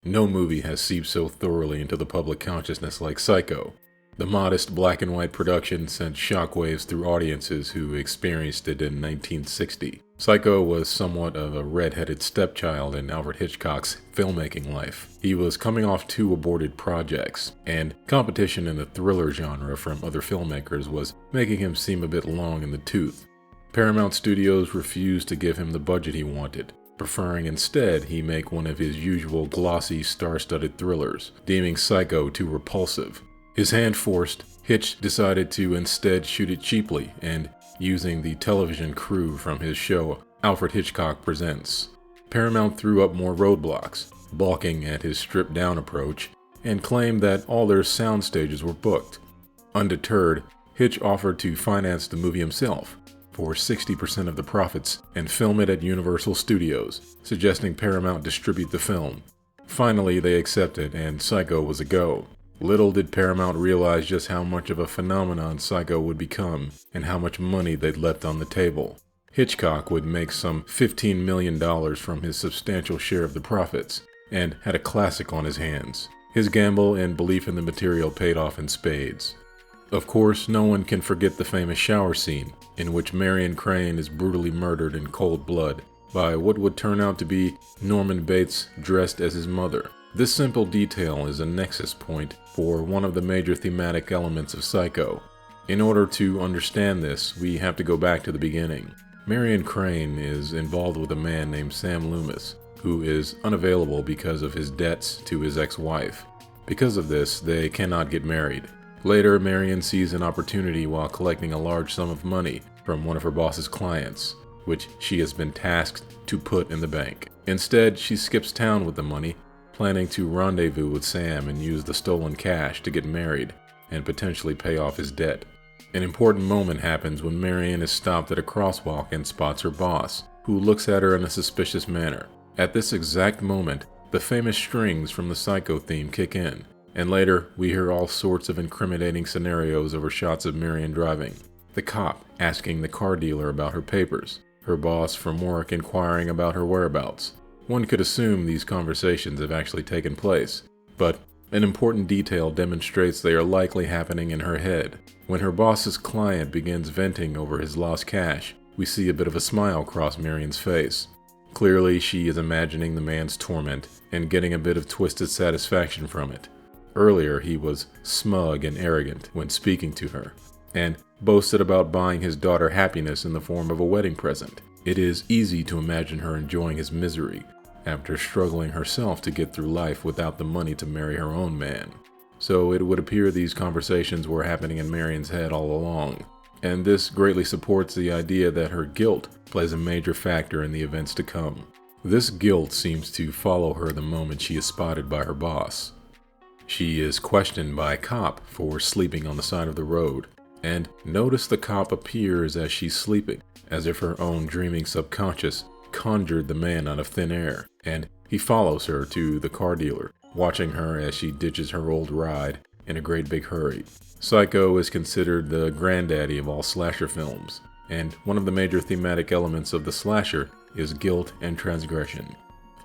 No movie has seeped so thoroughly into the public consciousness like Psycho. The modest black and white production sent shockwaves through audiences who experienced it in 1960. Psycho was somewhat of a red-headed stepchild in Alfred Hitchcock's filmmaking life. He was coming off 2 aborted projects, and competition in the thriller genre from other filmmakers was making him seem a bit long in the tooth. Paramount Studios refused to give him the budget he wanted, preferring instead he make one of his usual glossy, star-studded thrillers, deeming Psycho too repulsive. His hand forced, Hitch decided to instead shoot it cheaply and using the television crew from his show Alfred Hitchcock Presents. Paramount threw up more roadblocks, balking at his stripped-down approach, and claimed that all their sound stages were booked. Undeterred, Hitch offered to finance the movie himself for 60% of the profits and film it at Universal Studios, suggesting Paramount distribute the film. Finally, they accepted, and Psycho was a go. Little did Paramount realize just how much of a phenomenon Psycho would become and how much money they'd left on the table. Hitchcock would make some $15 million from his substantial share of the profits and had a classic on his hands. His gamble and belief in the material paid off in spades. Of course, no one can forget the famous shower scene in which Marion Crane is brutally murdered in cold blood by what would turn out to be Norman Bates dressed as his mother. This simple detail is a nexus point for one of the major thematic elements of Psycho. In order to understand this, we have to go back to the beginning. Marion Crane is involved with a man named Sam Loomis, who is unavailable because of his debts to his ex-wife. Because of this, they cannot get married. Later, Marion sees an opportunity while collecting a large sum of money from one of her boss's clients, which she has been tasked to put in the bank. Instead, she skips town with the money, planning to rendezvous with Sam and use the stolen cash to get married and potentially pay off his debt. An important moment happens when Marion is stopped at a crosswalk and spots her boss, who looks at her in a suspicious manner. At this exact moment, the famous strings from the Psycho theme kick in, and later we hear all sorts of incriminating scenarios over shots of Marion driving. The cop asking the car dealer about her papers, her boss from work inquiring about her whereabouts. One could assume these conversations have actually taken place, but an important detail demonstrates they are likely happening in her head. When her boss's client begins venting over his lost cash, we see a bit of a smile cross Marion's face. Clearly, she is imagining the man's torment and getting a bit of twisted satisfaction from it. Earlier, he was smug and arrogant when speaking to her, and boasted about buying his daughter happiness in the form of a wedding present. It is easy to imagine her enjoying his misery, after struggling herself to get through life without the money to marry her own man. So it would appear these conversations were happening in Marion's head all along, and this greatly supports the idea that her guilt plays a major factor in the events to come. This guilt seems to follow her the moment she is spotted by her boss. She is questioned by a cop for sleeping on the side of the road, and notice the cop appears as she's sleeping, as if her own dreaming subconscious conjured the man out of thin air, and he follows her to the car dealer, watching her as she ditches her old ride in a great big hurry. Psycho is considered the granddaddy of all slasher films, and one of the major thematic elements of the slasher is guilt and transgression.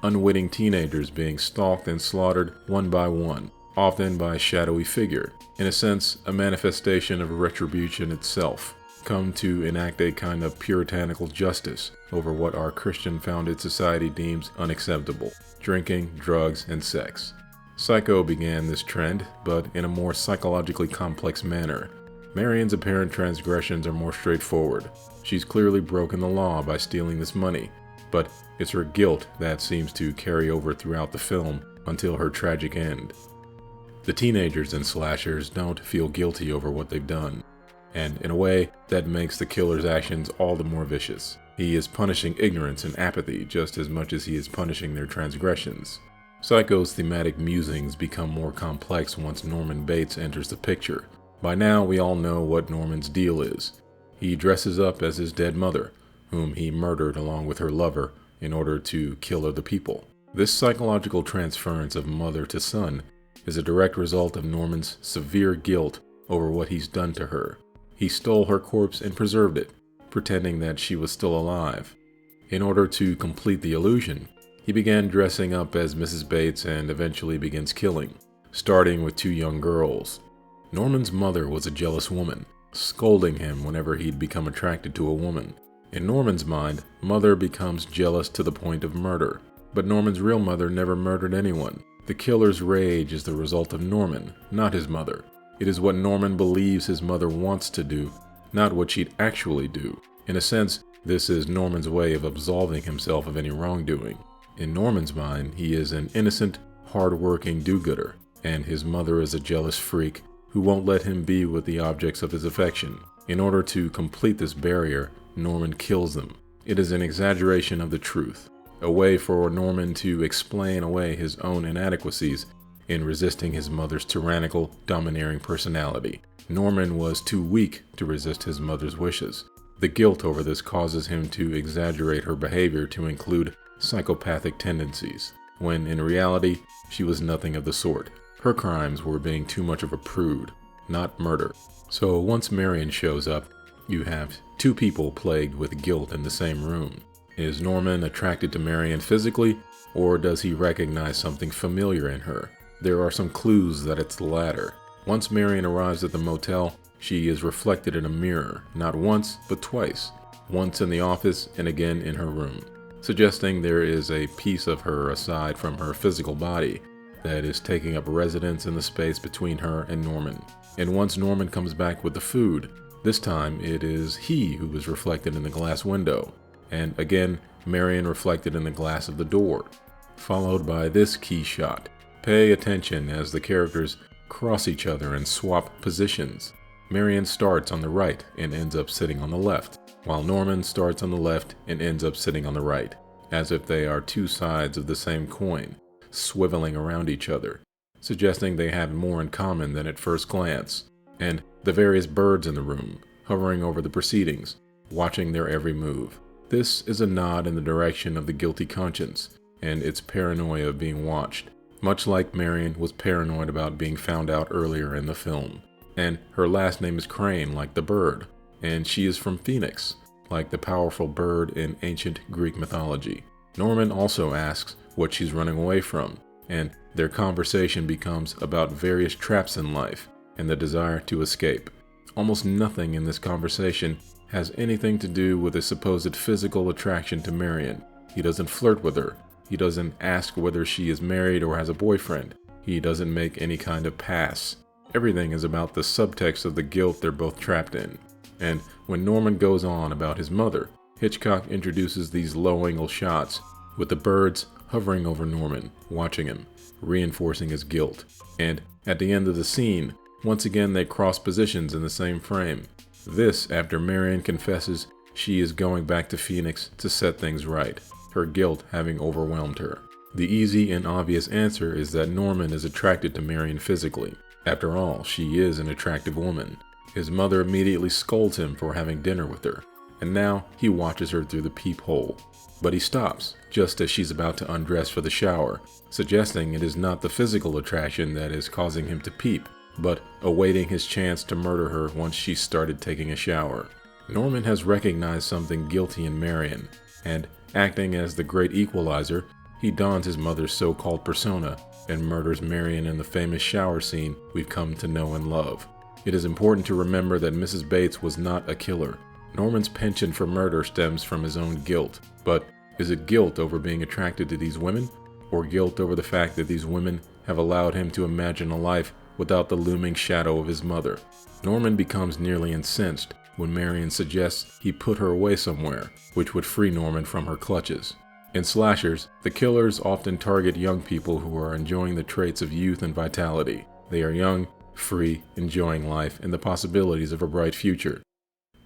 Unwitting teenagers being stalked and slaughtered one by one, often by a shadowy figure, in a sense a manifestation of retribution itself, come to enact a kind of puritanical justice over what our Christian-founded society deems unacceptable: drinking, drugs, and sex. Psycho began this trend, but in a more psychologically complex manner. Marion's apparent transgressions are more straightforward. She's clearly broken the law by stealing this money, but it's her guilt that seems to carry over throughout the film until her tragic end. The teenagers in slashers don't feel guilty over what they've done, and in a way, that makes the killer's actions all the more vicious. He is punishing ignorance and apathy just as much as he is punishing their transgressions. Psycho's thematic musings become more complex once Norman Bates enters the picture. By now, we all know what Norman's deal is. He dresses up as his dead mother, whom he murdered along with her lover in order to kill other people. This psychological transference of mother to son is a direct result of Norman's severe guilt over what he's done to her. He stole her corpse and preserved it, pretending that she was still alive. In order to complete the illusion, He began dressing up as Mrs. Bates and eventually begins killing, starting with 2 young girls. Norman's mother was a jealous woman, scolding him whenever he'd become attracted to a woman. In Norman's mind, mother becomes jealous to the point of murder, but Norman's real mother never murdered anyone. The killer's rage is the result of Norman, not his mother. It is what Norman believes his mother wants to do, not what she'd actually do. In a sense, this is Norman's way of absolving himself of any wrongdoing. In Norman's mind, he is an innocent, hard-working do-gooder, and his mother is a jealous freak who won't let him be with the objects of his affection. In order to complete this barrier, Norman kills them. It is an exaggeration of the truth, a way for Norman to explain away his own inadequacies in resisting his mother's tyrannical, domineering personality. Norman was too weak to resist his mother's wishes. The guilt over this causes him to exaggerate her behavior to include psychopathic tendencies, when in reality, she was nothing of the sort. Her crimes were being too much of a prude, not murder. So once Marion shows up, you have 2 people plagued with guilt in the same room. Is Norman attracted to Marion physically, or does he recognize something familiar in her? There are some clues that it's the latter. Once Marion arrives at the motel, she is reflected in a mirror, not once, but twice. Once in the office and again in her room, suggesting there is a piece of her aside from her physical body that is taking up residence in the space between her and Norman. And once Norman comes back with the food, this time it is he who is reflected in the glass window, and again Marion reflected in the glass of the door, followed by this key shot. Pay attention as the characters cross each other and swap positions. Marion starts on the right and ends up sitting on the left, while Norman starts on the left and ends up sitting on the right, as if they are 2 sides of the same coin, swiveling around each other, suggesting they have more in common than at first glance. And the various birds in the room, hovering over the proceedings, watching their every move. This is a nod in the direction of the guilty conscience and its paranoia of being watched, much like Marion was paranoid about being found out earlier in the film. And her last name is Crane, like the bird, and she is from Phoenix, like the powerful bird in ancient Greek mythology. Norman also asks what she's running away from, and their conversation becomes about various traps in life and the desire to escape. Almost nothing in this conversation has anything to do with a supposed physical attraction to Marion. He doesn't flirt with her. He doesn't ask whether she is married or has a boyfriend. He doesn't make any kind of pass. Everything is about the subtext of the guilt they're both trapped in. And when Norman goes on about his mother, Hitchcock introduces these low-angle shots with the birds hovering over Norman, watching him, reinforcing his guilt. And at the end of the scene, once again they cross positions in the same frame. This after Marion confesses she is going back to Phoenix to set things right, her guilt having overwhelmed her. The easy and obvious answer is that Norman is attracted to Marion physically. After all, she is an attractive woman. His mother immediately scolds him for having dinner with her, and now he watches her through the peephole. But he stops, just as she's about to undress for the shower, suggesting it is not the physical attraction that is causing him to peep, but awaiting his chance to murder her once she started taking a shower. Norman has recognized something guilty in Marion, and acting as the great equalizer, he dons his mother's so-called persona and murders Marion in the famous shower scene we've come to know and love. It is important to remember that Mrs. Bates was not a killer. Norman's penchant for murder stems from his own guilt, but is it guilt over being attracted to these women, or guilt over the fact that these women have allowed him to imagine a life without the looming shadow of his mother? Norman becomes nearly incensed when Marion suggests he put her away somewhere, which would free Norman from her clutches. In slashers, the killers often target young people who are enjoying the traits of youth and vitality. They are young, free, enjoying life and the possibilities of a bright future.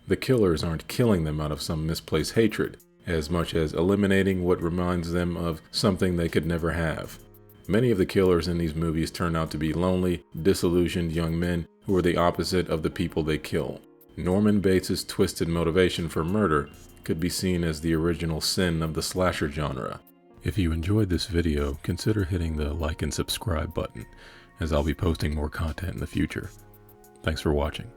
The killers aren't killing them out of some misplaced hatred, as much as eliminating what reminds them of something they could never have. Many of the killers in these movies turn out to be lonely, disillusioned young men who are the opposite of the people they kill. Norman Bates' twisted motivation for murder could be seen as the original sin of the slasher genre. If you enjoyed this video, consider hitting the like and subscribe button, as I'll be posting more content in the future. Thanks for watching.